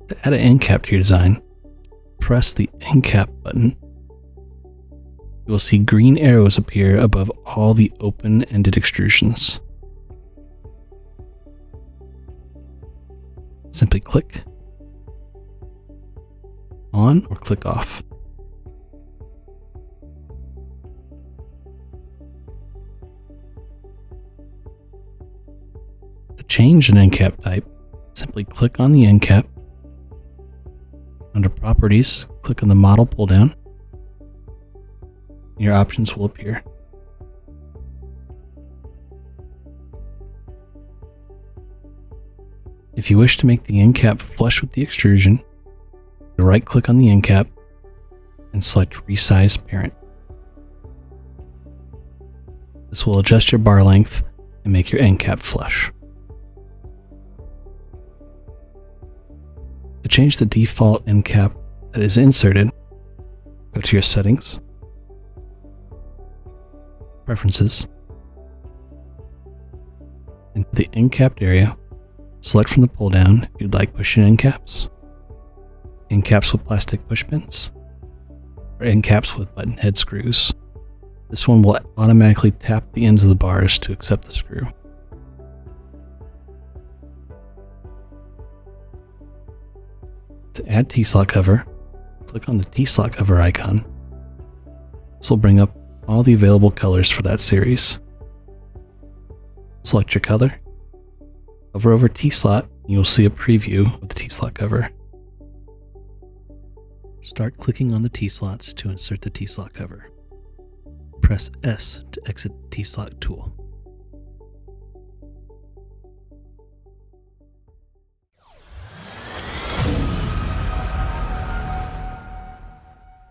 To add an end cap to your design, press the end cap button. You will see green arrows appear above all the open-ended extrusions. Simply click on or click off. To change an end cap type, simply click on the end cap. Under Properties, click on the Model pull-down. Your options will appear. If you wish to make the end cap flush with the extrusion, right-click on the end cap and select Resize Parent. This will adjust your bar length and make your end cap flush. To change the default end cap that is inserted, go to your Settings, Preferences, into the end capped area. Select from the pull down if you'd like push-in end caps with plastic push pins, or end caps with button head screws. This one will automatically tap the ends of the bars to accept the screw. To add T-slot cover, click on the T-slot cover icon. This will bring up all the available colors for that series. Select your color. Hover over T-slot, and you'll see a preview of the T-slot cover. Start clicking on the T-slots to insert the T-slot cover. Press S to exit the T-slot tool.